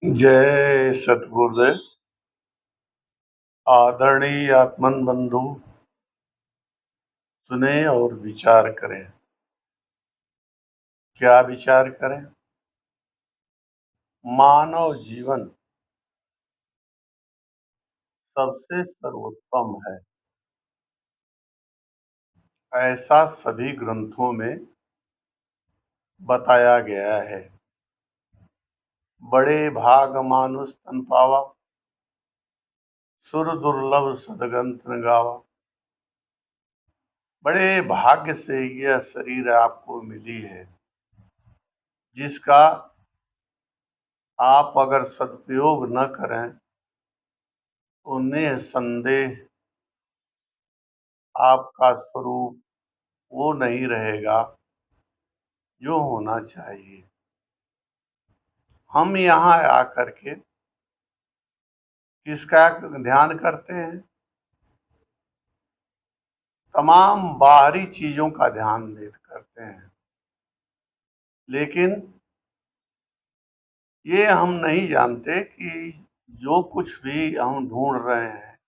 जय सतगुरुदेव। आदरणीय आत्मन बंधु, सुने और विचार करें। क्या विचार करें? मानव जीवन सबसे सर्वोत्तम है, ऐसा सभी ग्रंथों में बताया गया है। बड़े भाग मानुष तन पावा, सुर दुर्लभ सदगंत गावा। बड़े भाग्य से यह शरीर आपको मिली है, जिसका आप अगर सदुपयोग न करें तो निसंदेह आपका स्वरूप वो नहीं रहेगा जो होना चाहिए। हम यहाँ आकर के किसका ध्यान करते हैं? तमाम बाहरी चीजों का ध्यान करते हैं, लेकिन ये हम नहीं जानते कि जो कुछ भी हम ढूंढ रहे हैं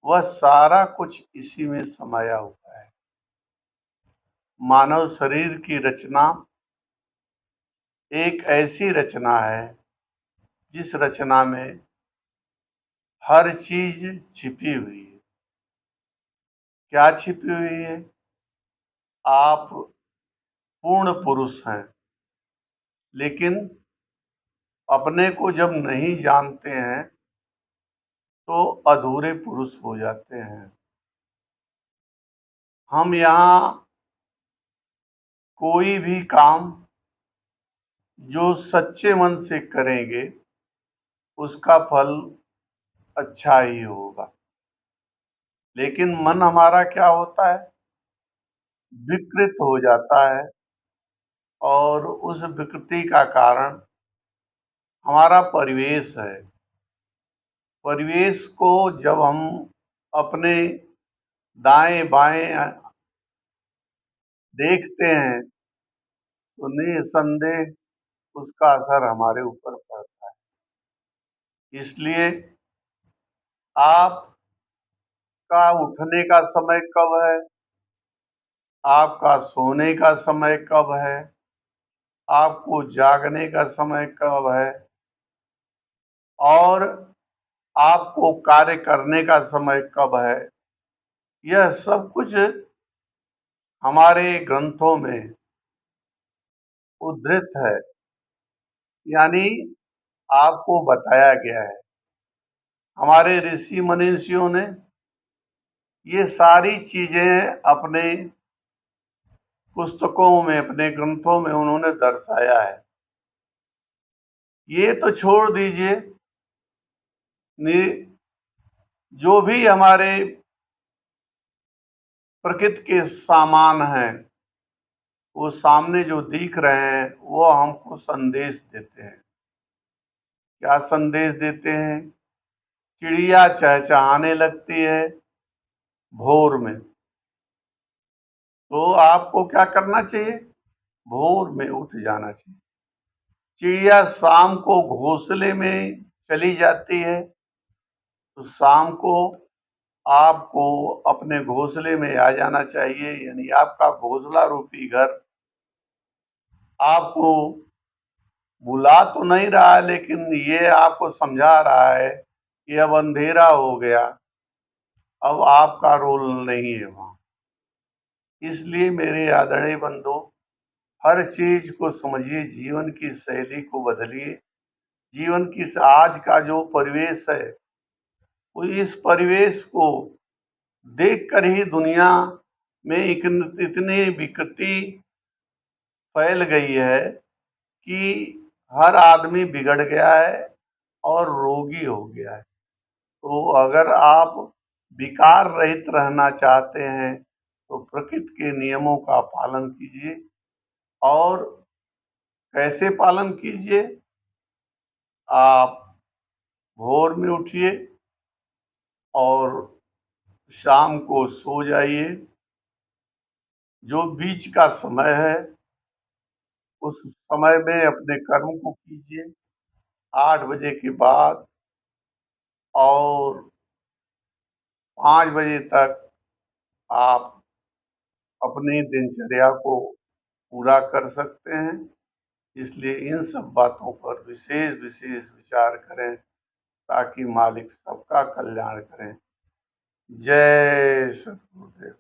वह सारा कुछ इसी में समाया हुआ है। मानव शरीर की रचना एक ऐसी रचना है जिस रचना में हर चीज छिपी हुई है। क्या छिपी हुई है? आप पूर्ण पुरुष हैं, लेकिन अपने को जब नहीं जानते हैं तो अधूरे पुरुष हो जाते हैं। हम यहाँ कोई भी काम जो सच्चे मन से करेंगे उसका फल अच्छा ही होगा, लेकिन मन हमारा क्या होता है? विकृत हो जाता है, और उस विकृति का कारण हमारा परिवेश है। परिवेश को जब हम अपने दाएं बाएं देखते हैं तो निसंदेह उसका असर हमारे ऊपर पड़ता है। इसलिए आपका उठने का समय कब है, आपका सोने का समय कब है, आपको जागने का समय कब है, और आपको कार्य करने का समय कब है, यह सब कुछ हमारे ग्रंथों में उद्धृत है, यानी आपको बताया गया है। हमारे ऋषि मनीषियों ने ये सारी चीजें अपने पुस्तकों में, अपने ग्रंथों में उन्होंने दर्शाया है। ये तो छोड़ दीजिए, जो भी हमारे प्रकृति के सामान हैं वो सामने जो दिख रहे हैं वो हमको संदेश देते हैं। क्या संदेश देते हैं? चिड़िया चहचहाने लगती है भोर में, तो आपको क्या करना चाहिए? भोर में उठ जाना चाहिए। चिड़िया शाम को घोंसले में चली जाती है, तो शाम को आपको अपने घोंसले में आ जाना चाहिए, यानी आपका घोंसला रूपी घर आपको बुला तो नहीं रहा है, लेकिन ये आपको समझा रहा है कि अब अंधेरा हो गया, अब आपका रोल नहीं है वहां। इसलिए मेरे आदरणीय बंधु, हर चीज को समझिए, जीवन की शैली को बदलिए। जीवन की आज का जो परिवेश है वो इस परिवेश को देखकर ही दुनिया में इतनी विकृति फैल गई है कि हर आदमी बिगड़ गया है और रोगी हो गया है। तो अगर आप विकार रहित रहना चाहते हैं तो प्रकृति के नियमों का पालन कीजिए। और कैसे पालन कीजिए? आप भोर में उठिए और शाम को सो जाइए। जो बीच का समय है उस समय में अपने कर्म को कीजिए। 8 बजे के बाद और 5 बजे तक आप अपनी दिनचर्या को पूरा कर सकते हैं। इसलिए इन सब बातों पर विशेष विचार करें, ताकि मालिक सबका कल्याण करें। जय सद्गुरुदेव।